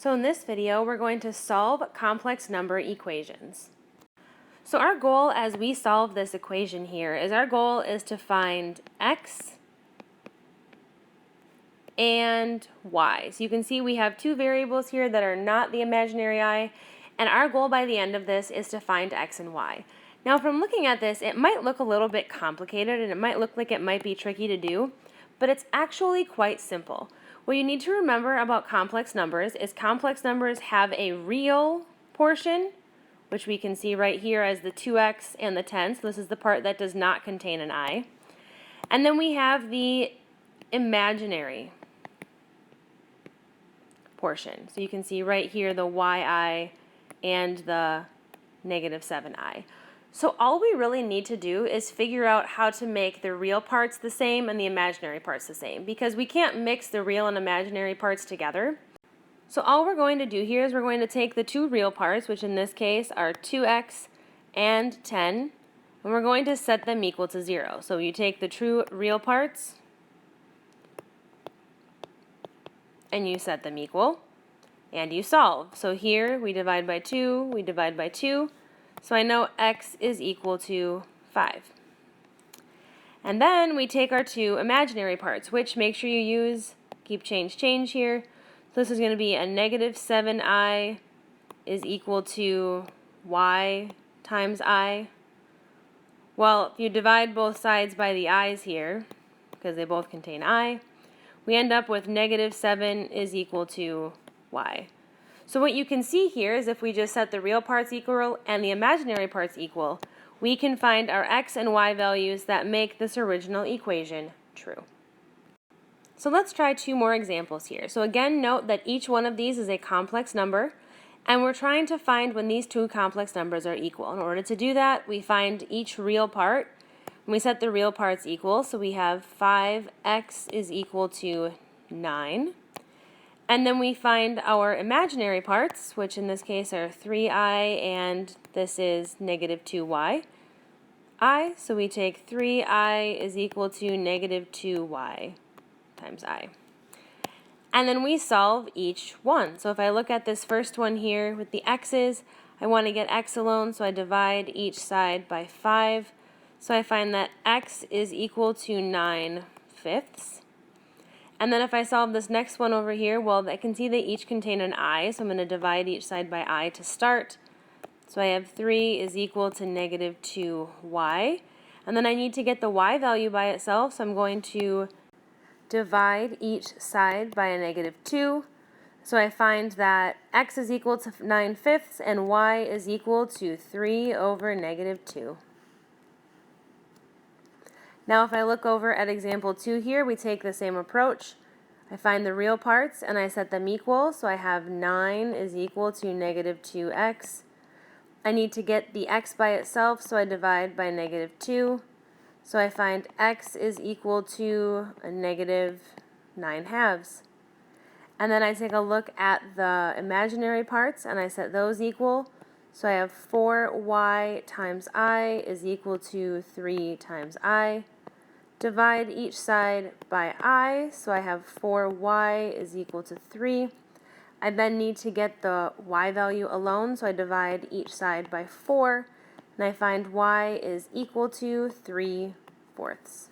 So in this video, we're going to solve complex number equations. So our goal as we solve this equation here is our goal is to find x and y. So you can see we have two variables here that are not the imaginary I, and our goal by the end of this is to find x and y. Now from looking at this, it might look a little bit complicated and it might look like it might be tricky to do, but it's actually quite simple. What you need to remember about complex numbers is complex numbers have a real portion, which we can see right here as the 2x and the 10. So this is the part that does not contain an I. And then we have the imaginary portion. So you can see right here the yi and the -7i. So all we really need to do is figure out how to make the real parts the same and the imaginary parts the same, because we can't mix the real and imaginary parts together. So all we're going to do here is we're going to take the two real parts, which in this case are 2x and 10, and we're going to set them equal to 0. So you take the true real parts and you set them equal, and you solve. So here we divide by 2, we divide by 2, so I know x is equal to 5. And then we take our two imaginary parts, which make sure you use keep change here. So this is going to be a -7i is equal to y times I. Well, if you divide both sides by the i's here, because they both contain I, we end up with -7 is equal to y. So what you can see here is if we just set the real parts equal and the imaginary parts equal, we can find our x and y values that make this original equation true. So let's try two more examples here. So again, note that each one of these is a complex number, and we're trying to find when these two complex numbers are equal. In order to do that, we find each real part, and we set the real parts equal. So we have 5x is equal to 9. And then we find our imaginary parts, which in this case are 3i and this is -2y. So we take 3i is equal to -2y times I. And then we solve each one. So if I look at this first one here with the x's, I want to get x alone, so I divide each side by 5. So I find that x is equal to 9/5. And then if I solve this next one over here, well, I can see they each contain an I, so I'm going to divide each side by I to start. So I have 3 is equal to -2y. And then I need to get the y value by itself, so I'm going to divide each side by a -2. So I find that x is equal to 9/5 and y is equal to 3 over -2. Now if I look over at example 2 here, we take the same approach. I find the real parts and I set them equal, so I have 9 is equal to -2x. I need to get the x by itself, so I divide by -2. So I find x is equal to a -9/2. And then I take a look at the imaginary parts and I set those equal. So I have 4y times I is equal to 3 times I. Divide each side by I, so I have 4y is equal to 3. I then need to get the y value alone, so I divide each side by 4, and I find y is equal to 3/4.